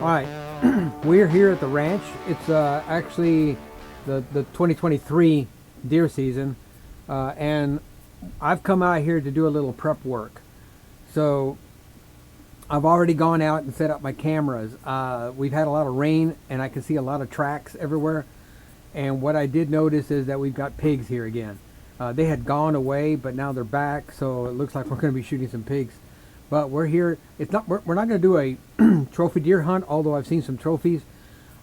Alright, we're here at the ranch. It's actually the 2023 deer season, and I've come out here to do a little prep work. So I've already gone out and set up my cameras. We've had a lot of rain, and I can see a lot of tracks everywhere. And what I did notice is that we've got pigs here again. They had gone away, but now they're back, so it looks like we're going to be shooting some pigs. But we're here. It's not. We're not going to do a trophy deer hunt, although I've seen some trophies.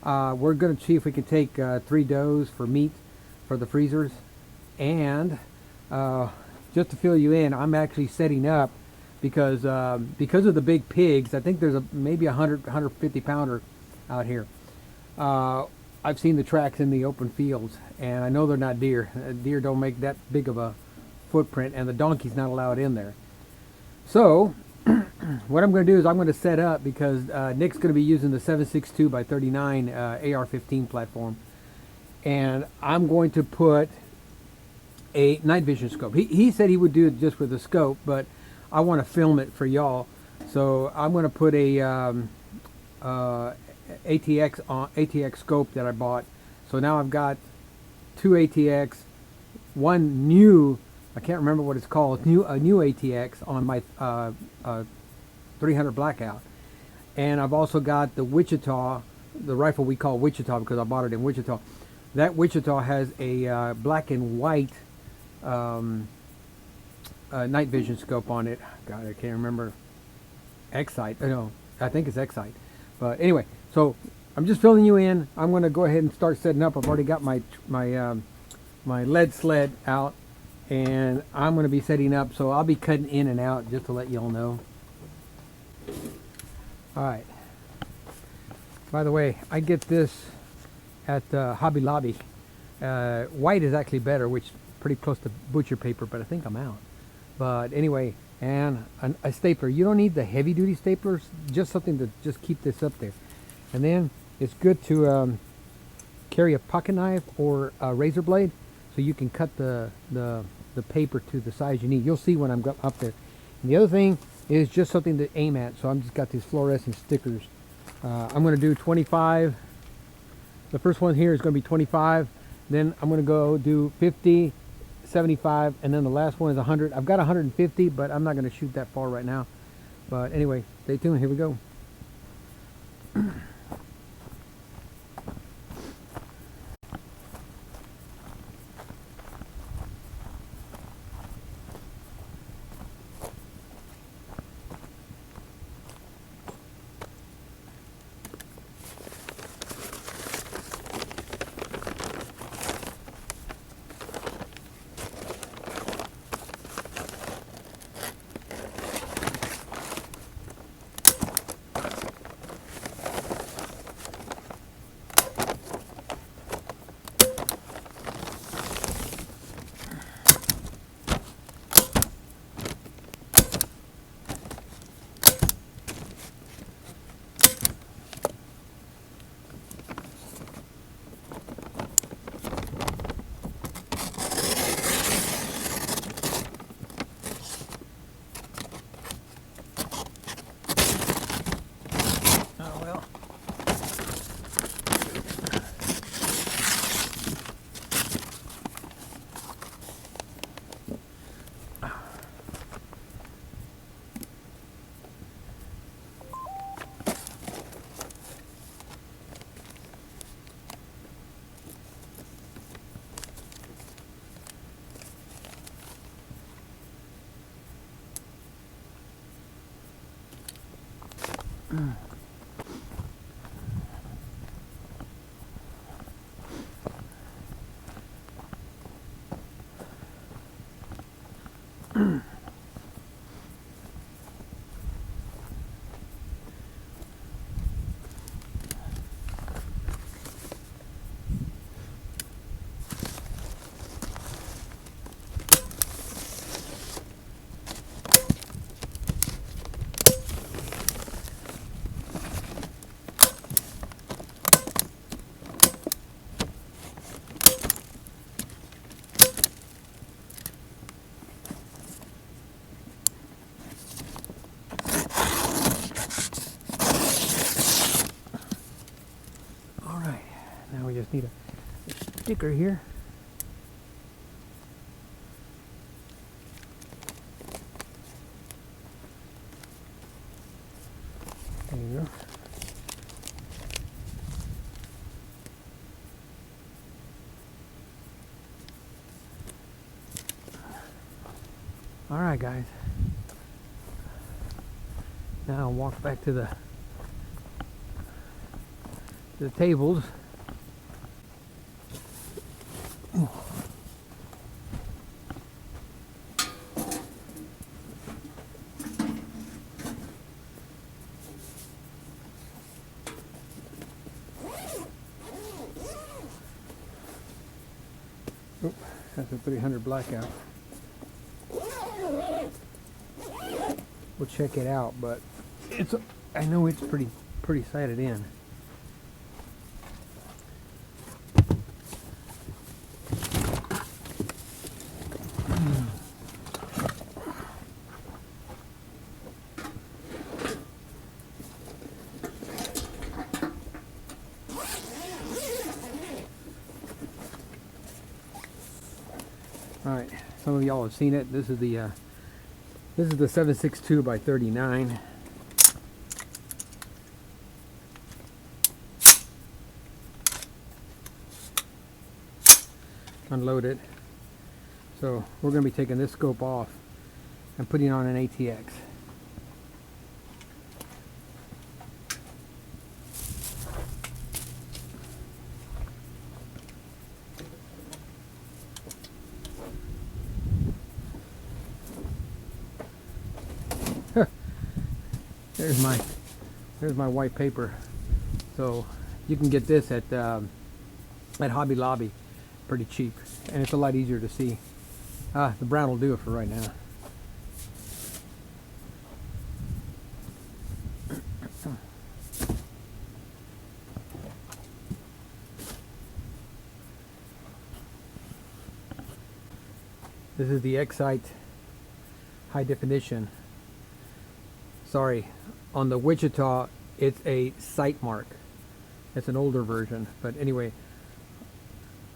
We're going to see if we can take 3 does for meat for the freezers. And just to fill you in, I'm actually setting up because of the big pigs. I think there's maybe 150 pounder out here. I've seen the tracks in the open fields, and I know they're not deer. Deer don't make that big of a footprint, and the donkey's not allowed in there. So what I'm going to do is I'm going to set up because Nick's going to be using the 7.62 by 39 AR-15 platform, and I'm going to put a night vision scope. He said he would do it just with a scope, but I want to film it for y'all, so I'm going to put a ATX scope that I bought. So now I've got 2 ATX, one new, I can't remember what it's called, a new ATX on my 300 Blackout. And I've also got the Wichita, the rifle we call Wichita because I bought it in Wichita. That Wichita has a black and white night vision scope on it. God, I can't remember. Excite. No, I think it's Excite. But anyway, so I'm just filling you in. I'm going to go ahead and start setting up. I've already got my lead sled out, and I'm going to be setting up. So I'll be cutting in and out just to let you all know. All right. By the way, I get this at Hobby Lobby. White is actually better, which is pretty close to butcher paper, but I think I'm out. But anyway, and a stapler. You don't need the heavy duty staplers, just something to just keep this up there. And then it's good to carry a pocket knife or a razor blade so you can cut the paper to the size you need. You'll see when I'm up there. And the other thing is just something to aim at. So I'm just got these fluorescent stickers. I'm going to do 25. The first one here is going to be 25. Then I'm going to go do 50, 75, and then the last one is 100. I've got 150, but I'm not going to shoot that far right now. But anyway, stay tuned. Here we go. need a sticker here. There you go. All right, guys. Now I'll walk back to the tables. Oh, that's a 300 Blackout. We'll check it out, but I know it's pretty sighted in. All right, some of y'all have seen it. This is the 7.62 by 39. Unload it. So we're going to be taking this scope off and putting on an ATX. There's my white paper. So you can get this at Hobby Lobby pretty cheap, and it's a lot easier to see. The brown will do it for right now. This is the Excite high definition. Sorry, on the Wichita it's a sight mark. It's an older version, but anyway,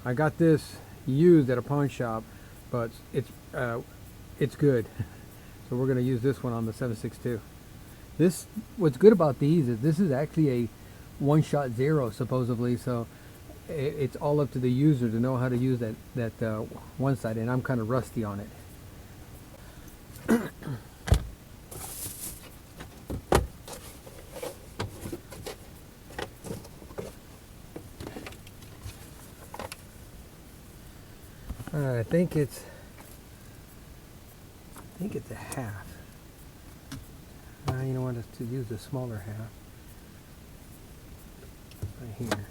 I got this used at a pawn shop, but it's good. So we're going to use this one on the 7.62. What's good about these is this is actually a one-shot zero supposedly, so it's all up to the user to know how to use that one side, and I'm kind of rusty on it. I think it's a half. You know what? To use the smaller half right here.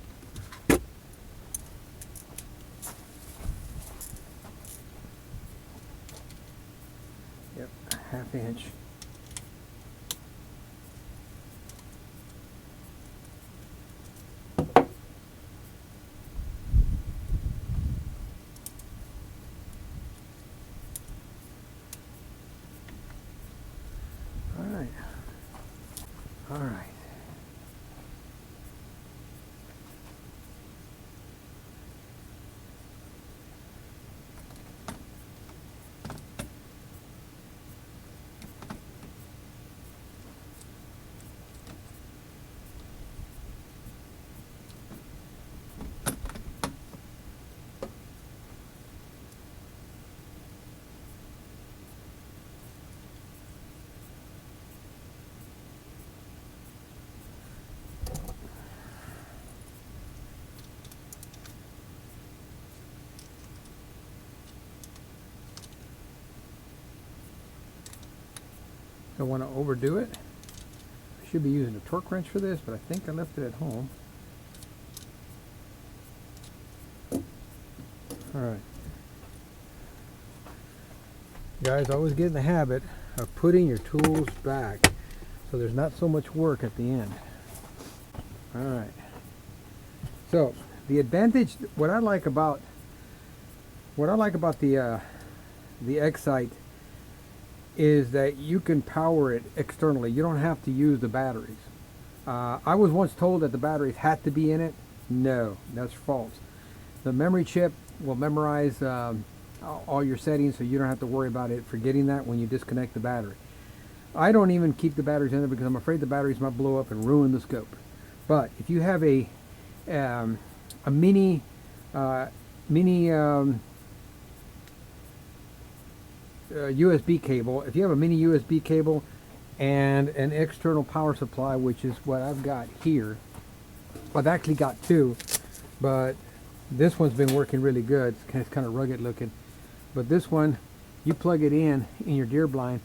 Yep, a ½ inch. All right. Don't want to overdo it. I should be using a torque wrench for this, but I think I left it at home. Alright. Guys, always get in the habit of putting your tools back so there's not so much work at the end. Alright. So, the advantage, what I like about the Excite is that you can power it externally. You don't have to use the batteries. I was once told that the batteries had to be in it, No, that's false. The memory chip will memorize all your settings, so you don't have to worry about it forgetting that when you disconnect the battery. I don't even keep the batteries in there because I'm afraid the batteries might blow up and ruin the scope. But if you have a mini USB cable, if you have a mini USB cable and an external power supply, which is what I've got here. I've actually got two, but this one's been working really good. It's kind of rugged looking, but this one, you plug it in your deer blind,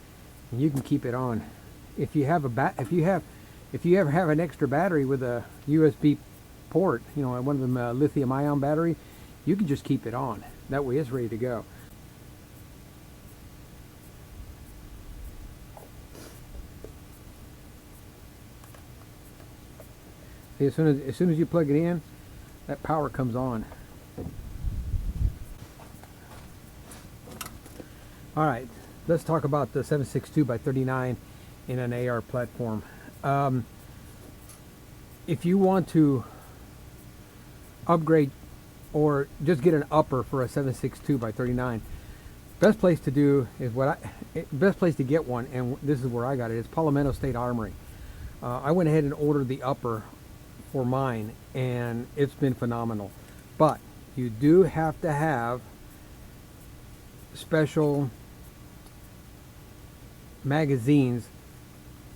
and you can keep it on. If you have if you ever have an extra battery with a USB port, you know, one of them lithium-ion battery, you can just keep it on. That way, it's ready to go. See, as soon as you plug it in, that power comes on. All right, let's talk about the 7.62x39 in an AR platform. If you want to upgrade or just get an upper for a 7.62x39, best place to do is best place to get one, and this is where I got it. It's Palmetto State Armory. I went ahead and ordered the upper for mine, and it's been phenomenal. But you do have to have special magazines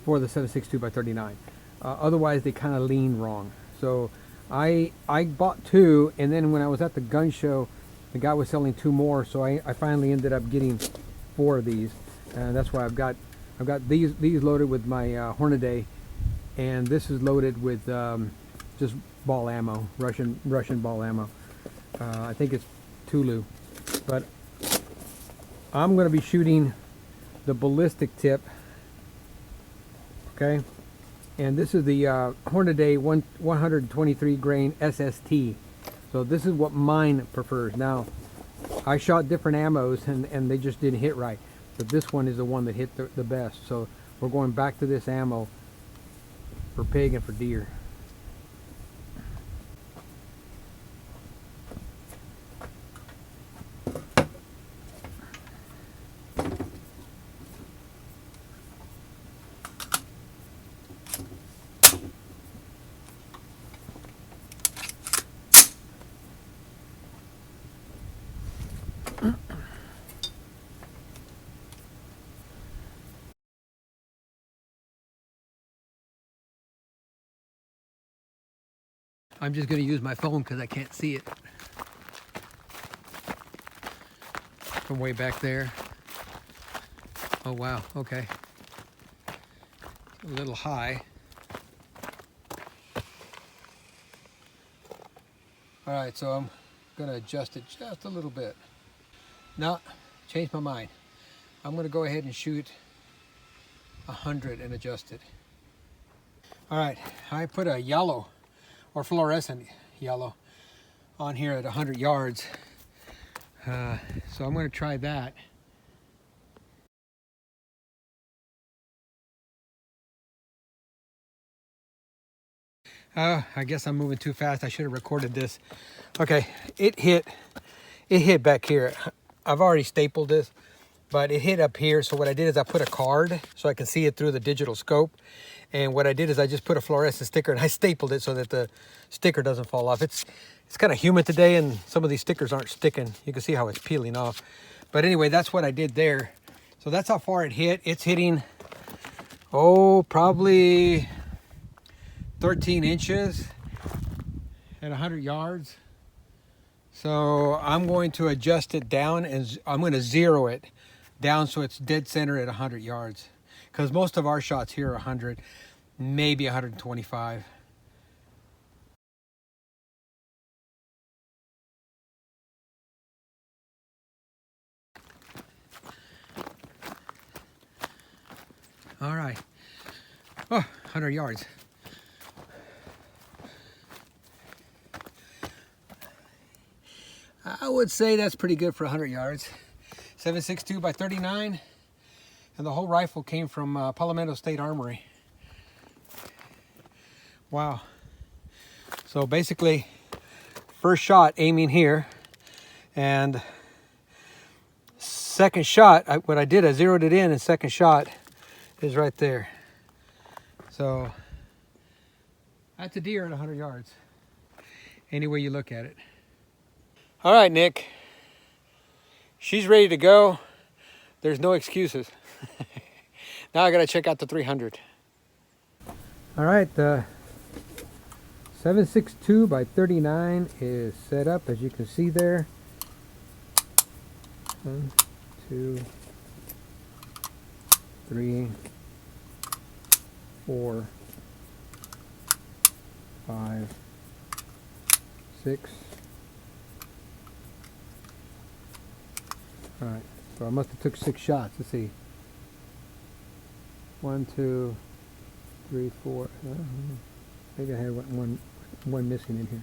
for the 7.62x39. Otherwise, they kind of lean wrong. So I bought two, and then when I was at the gun show, the guy was selling two more, so I finally ended up getting 4 of these, and that's why I've got these loaded with my Hornady, and this is loaded with just ball ammo, Russian ball ammo. I think it's Tulu, but I'm going to be shooting the ballistic tip. Okay, and this is the Hornady 123 grain SST. So this is what mine prefers. Now, I shot different ammos and they just didn't hit right, but this one is the one that hit the best. So we're going back to this ammo for pig and for deer. I'm just going to use my phone because I can't see it from way back there. Oh wow, okay. A little high. All right, so I'm going to adjust it just a little bit. Now, change my mind. I'm going to go ahead and shoot 100 and adjust it. All right, I put a yellow or fluorescent yellow on here at 100 yards. So I'm going to try that. I guess I'm moving too fast. I should have recorded this. Okay, it hit back here. I've already stapled this, but it hit up here. So what I did is I put a card so I can see it through the digital scope. And what I did is I just put a fluorescent sticker and I stapled it so that the sticker doesn't fall off. It's kind of humid today and some of these stickers aren't sticking. You can see how it's peeling off. But anyway, that's what I did there. So that's how far it hit. It's hitting, probably 13 inches at 100 yards. So I'm going to adjust it down and I'm going to zero it down so it's dead center at 100 yards. Because most of our shots here are 100, maybe 125. All right. Oh, 100 yards. I would say that's pretty good for 100 yards. 7.62x39. And the whole rifle came from Palmetto State Armory. Wow. So basically, first shot aiming here, and second shot, what I did, I zeroed it in, and second shot is right there. So that's a deer at 100 yards, any way you look at it. All right, Nick, she's ready to go. There's no excuses. Now I gotta check out the 300. All right, the 7.62 by 39 is set up, as you can see there. 1, 2, 3, 4, 5, 6. All right, so I must have took 6 shots. Let's see. 1, 2, 3, 4. Maybe I had one missing in here.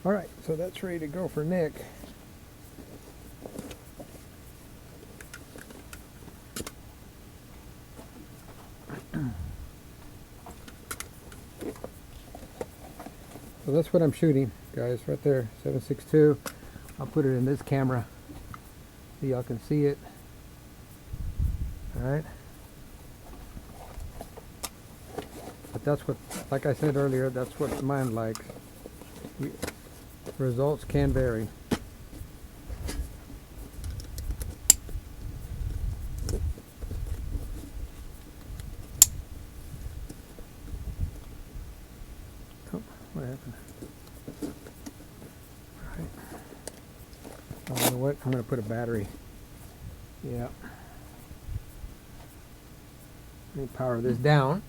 All right, so that's ready to go for Nick. So that's what I'm shooting, guys, right there, 7.62. I'll put it in this camera so y'all can see it. All right. But that's what, like I said earlier, that's what mine likes. Results can vary. Oh, what happened? All right. Oh, you know what? I'm going to put a battery. Yeah. Let me power this down.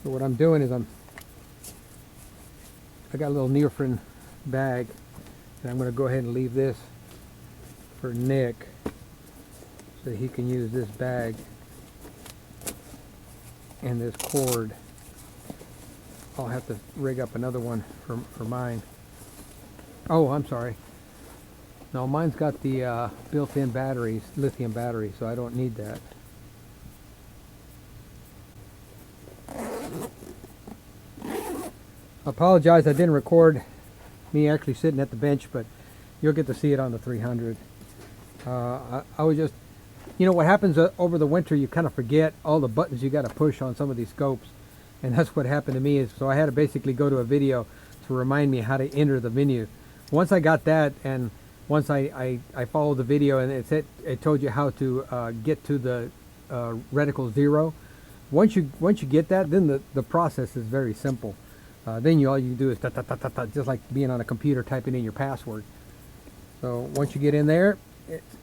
So what I'm doing is I got a little neoprene bag, and I'm going to go ahead and leave this for Nick so he can use this bag and this cord. I'll have to rig up another one for mine. Oh, I'm sorry. No, mine's got the built-in batteries, lithium battery, so I don't need that. I apologize, I didn't record me actually sitting at the bench, but you'll get to see it on the 300. I was just, you know what happens over the winter, you kind of forget all the buttons you got to push on some of these scopes, and that's what happened to me. Is so I had to basically go to a video to remind me how to enter the menu. Once I got that, and once I followed the video, and it told you how to get to the reticle 0. Once you get that, then the process is very simple. Then all you do is just like being on a computer typing in your password. So once you get in there,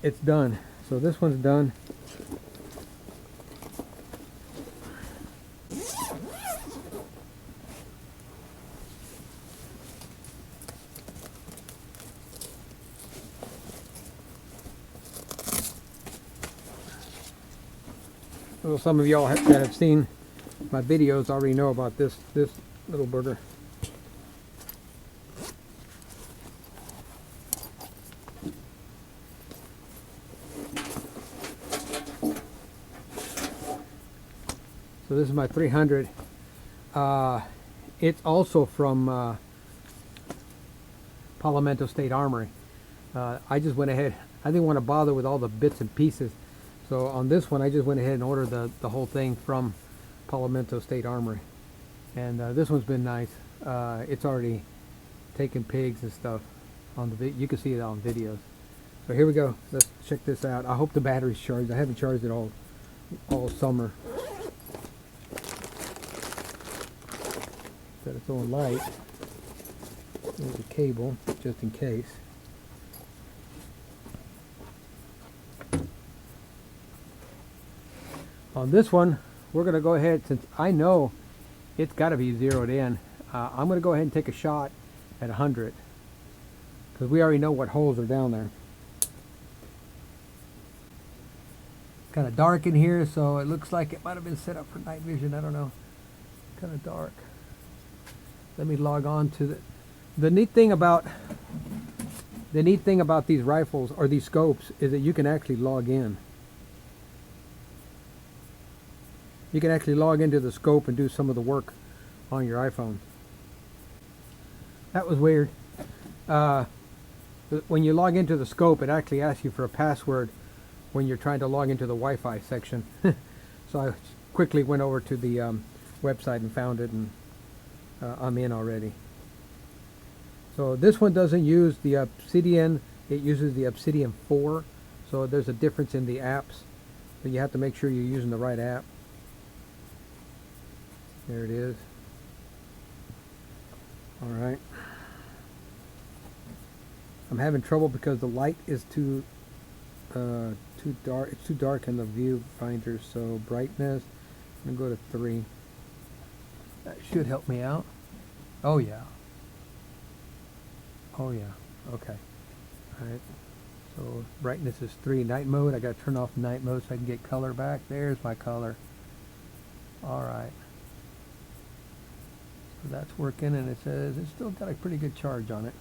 it's done. So this one's done. Well, some of y'all that have seen my videos already know about this little burger. So this is my 300. It's also from Palomento State Armory. I just went ahead. I didn't want to bother with all the bits and pieces. So on this one, I just went ahead and ordered the whole thing from Palomento State Armory. And this one's been nice. It's already taken pigs and stuff on the you can see it on videos. So here we go. Let's check this out. I hope the battery's charged. I haven't charged it all summer. Got its own light. There's a cable just in case. On this one, we're going to go ahead, since I know it's got to be zeroed in, I'm going to go ahead and take a shot at 100 because we already know what holes are down there. Kind of dark in here, so it looks like it might have been set up for night vision. I don't know. Kind of dark. Let me log on to the neat thing about these rifles or these scopes is that you can actually log in. You can actually log into the scope and do some of the work on your iPhone. That was weird. When you log into the scope, it actually asks you for a password when you're trying to log into the Wi-Fi section. So I quickly went over to the website and found it, and I'm in already. So this one doesn't use the Obsidian, it uses the Obsidian 4. So there's a difference in the apps. So you have to make sure you're using the right app. There it is. Alright. I'm having trouble because the light is too dark. It's too dark in the viewfinder. So brightness, I'm going to go to 3. That should help me out. Oh yeah. Oh yeah. Okay. Alright. So brightness is 3. Night mode, I got to turn off night mode so I can get color back. There's my color. Alright. So that's working, and it says it's still got a pretty good charge on it.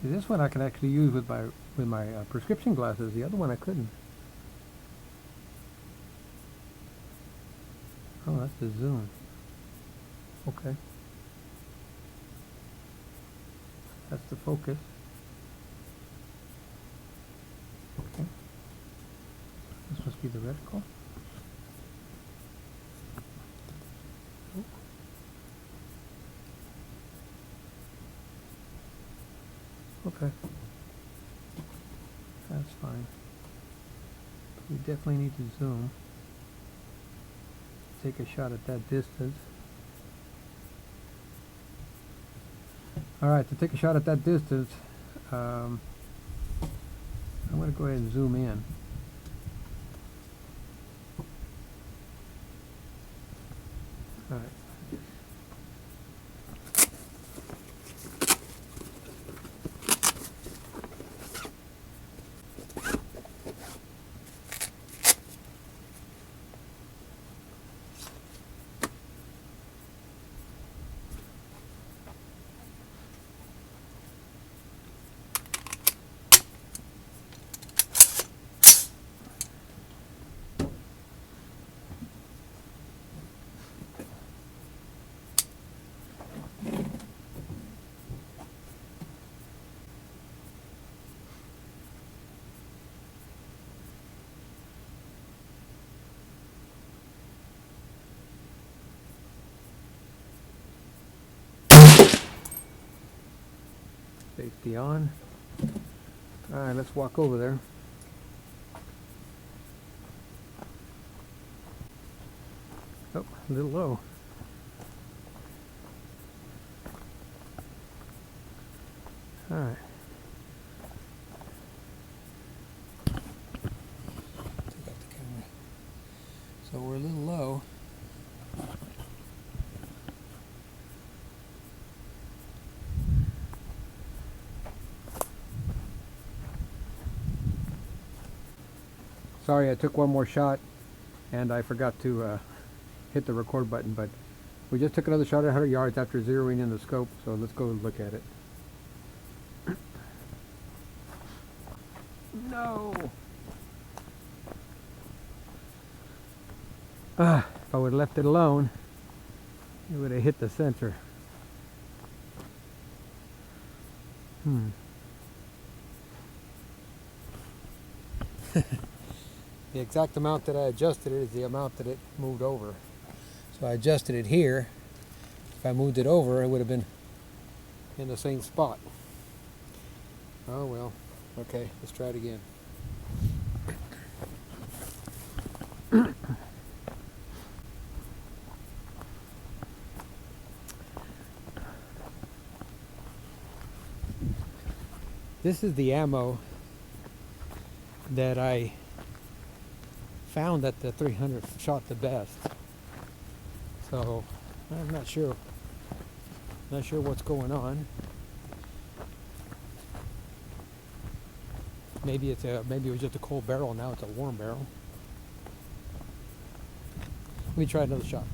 This one I can actually use with my prescription glasses. The other one I couldn't. Oh, that's the zoom. Okay. That's the focus. Okay. This must be the reticle. Oh. Okay. That's fine. We definitely need to zoom. Take a shot at that distance. Alright, to take a shot at that distance, I'm going to go ahead and zoom in. Alright. Safety on. Alright, let's walk over there. Oh, a little low. Alright. Take out the camera. So we're a little low. Sorry, I took one more shot and I forgot to hit the record button, but we just took another shot at 100 yards after zeroing in the scope, so let's go look at it. No! If I would have left it alone, it would have hit the sensor. The exact amount that I adjusted it is the amount that it moved over. So I adjusted it here. If I moved it over, it would have been in the same spot. Oh well. Okay, let's try it again. This is the ammo that I found that the 300 shot the best. So I'm not sure what's going on. Maybe it was just a cold barrel. Now it's a warm barrel. Let me try another shot.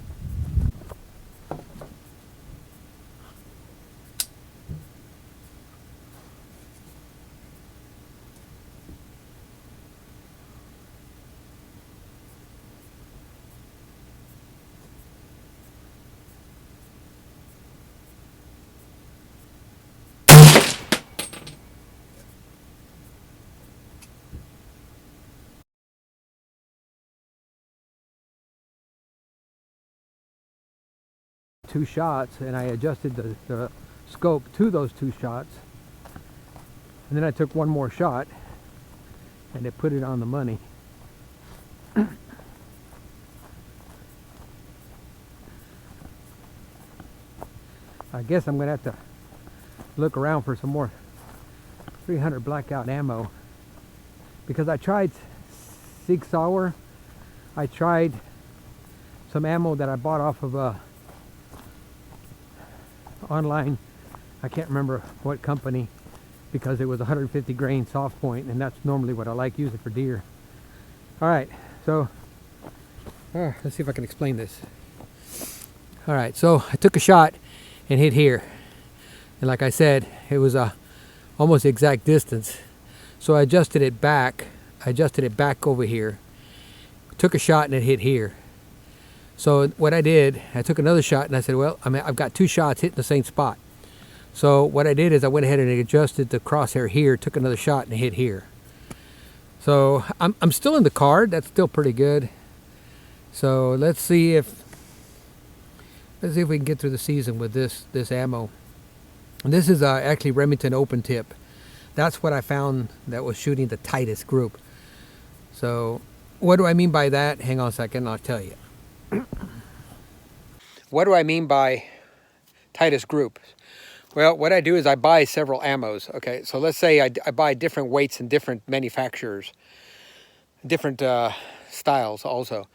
Two shots, and I adjusted the scope to those two shots, and then I took one more shot and it put it on the money. I guess I'm gonna have to look around for some more 300 Blackout ammo, because I tried Sig Sauer, I tried some ammo that I bought off of a online, I can't remember what company, because it was 150 grain soft point, and that's normally what I like using for deer. Alright, so let's see if I can explain this. Alright, so I took a shot and hit here, and like I said, it was almost the exact distance, so I adjusted it back over here, took a shot and it hit here. So what I did, I took another shot and I said, well, I've got two shots hitting the same spot. So what I did is I went ahead and adjusted the crosshair here, took another shot and hit here. So I'm still in the card. That's still pretty good. So let's see if we can get through the season with this ammo. And this is actually Remington open tip. That's what I found that was shooting the tightest group. So what do I mean by that? Hang on a second, I'll tell you. What do I mean by tightest group? Well, what I do is I buy several ammos. Okay, so let's say I buy different weights and different manufacturers, different styles also.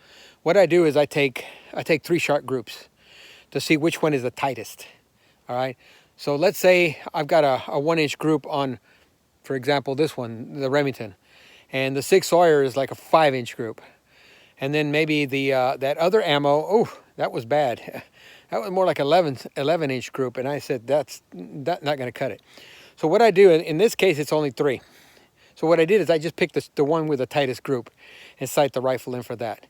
What I do is I take 3 shot groups to see which one is the tightest. All right, so let's say I've got a 1-inch group on, for example, this one, the Remington, and the Sig Sauer is like a 5-inch group. And then maybe the that other ammo, oh, that was bad. That was more like 11-inch group, and I said that's not going to cut it. So what I do, in this case, it's only 3. So what I did is I just picked the one with the tightest group and sight the rifle in for that.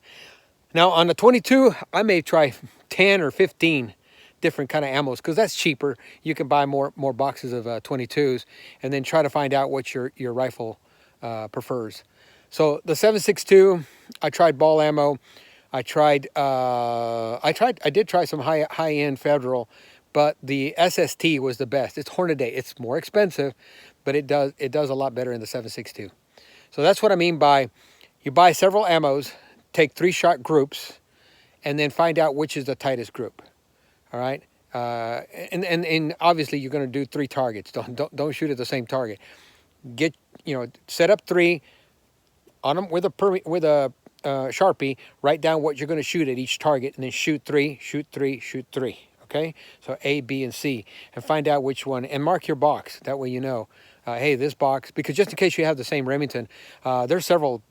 Now on the 22, I may try 10 or 15 different kind of ammos, because that's cheaper. You can buy more boxes of 22s and then try to find out what your rifle prefers. So the 7.62, I tried ball ammo. I did try some high-end Federal, but the SST was the best. It's Hornady. It's more expensive, but it does a lot better in the 7.62. So that's what I mean by you buy several ammos, take 3 shot groups, and then find out which is the tightest group. All right, and obviously you're going to do 3 targets. Don't shoot at the same target. Set up 3 on them with a Sharpie. Write down what you're going to shoot at each target, and then shoot 3, shoot 3, shoot 3. Okay, so A, B, and C, and find out which one, and mark your box. That way you know, hey, this box, because just in case you have the same Remington, there's several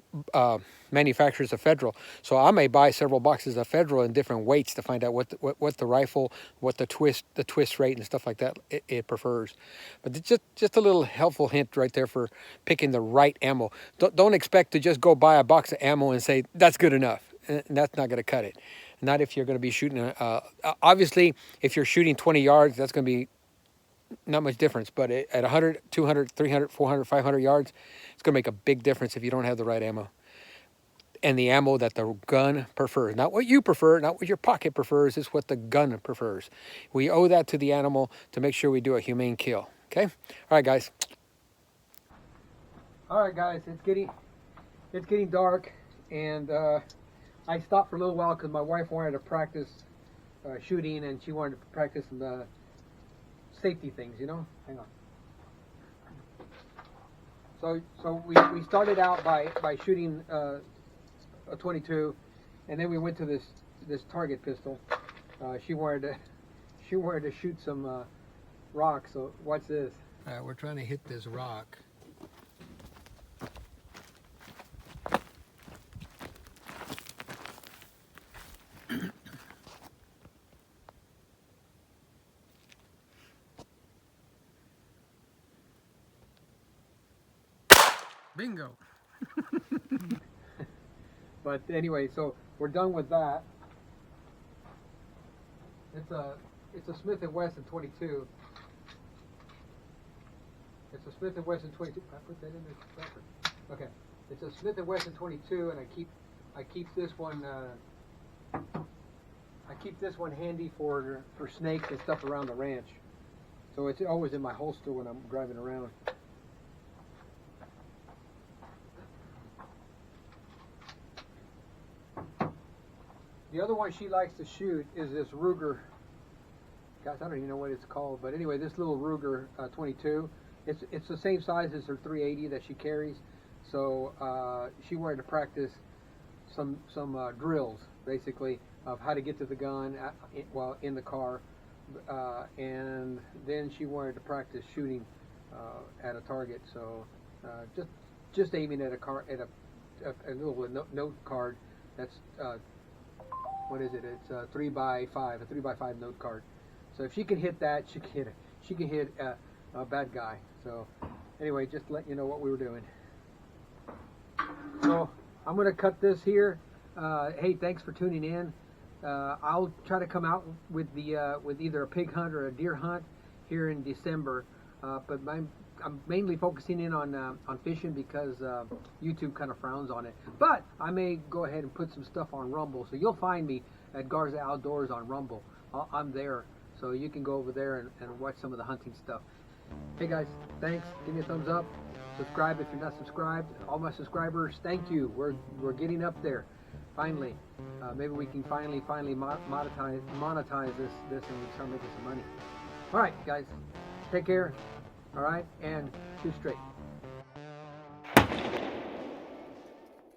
manufacturers of Federal, so I may buy several boxes of Federal in different weights to find out what the rifle, what the twist rate and stuff like that it prefers. But it's just a little helpful hint right there for picking the right ammo. Don't expect to just go buy a box of ammo and say that's good enough. And that's not going to cut it. Not if you're going to be shooting. Obviously, if you're shooting 20 yards, that's going to be not much difference. But at 100, 200, 300, 400, 500 yards, it's going to make a big difference if you don't have the right ammo. And the ammo that the gun prefers. Not what you prefer, not what your pocket prefers, it's what the gun prefers. We owe that to the animal to make sure we do a humane kill. Okay? All right, guys. All right, guys. It's getting dark, and I stopped for a little while because my wife wanted to practice shooting, and she wanted to practice some safety things, you know? Hang on. So we started out by shooting a 22, and then we went to this target pistol. She wanted to shoot some rocks. So watch this. All right, we're trying to hit this rock. Bingo. But anyway, so we're done with that. It's a Smith & Wesson 22. It's a Smith & Wesson 22. I put that in there. Okay. It's a Smith & Wesson 22, and I keep this one handy for snakes and stuff around the ranch. So it's always in my holster when I'm driving around. The other one she likes to shoot is this Ruger. Guys, I don't even know what it's called, but anyway, this little Ruger 22. It's the same size as her 380 that she carries. So she wanted to practice some drills, basically, of how to get to the gun while in the car, and then she wanted to practice shooting at a target. So just aiming at a little note card. That's what is it? It's a 3x5 note card. So if she can hit that, she can hit a bad guy. So anyway, just let you know what we were doing. So I'm going to cut this here. Hey, thanks for tuning in. I'll try to come out with either a pig hunt or a deer hunt here in December. But I'm mainly focusing in on fishing because YouTube kind of frowns on it. But I may go ahead and put some stuff on Rumble. So you'll find me at Garza Outdoors on Rumble. I'm there. So you can go over there and watch some of the hunting stuff. Hey guys, thanks. Give me a thumbs up. Subscribe if you're not subscribed. All my subscribers, thank you. We're getting up there. Finally. Maybe we can finally monetize this and start making some money. All right, guys. Take care. All right, and shoot straight.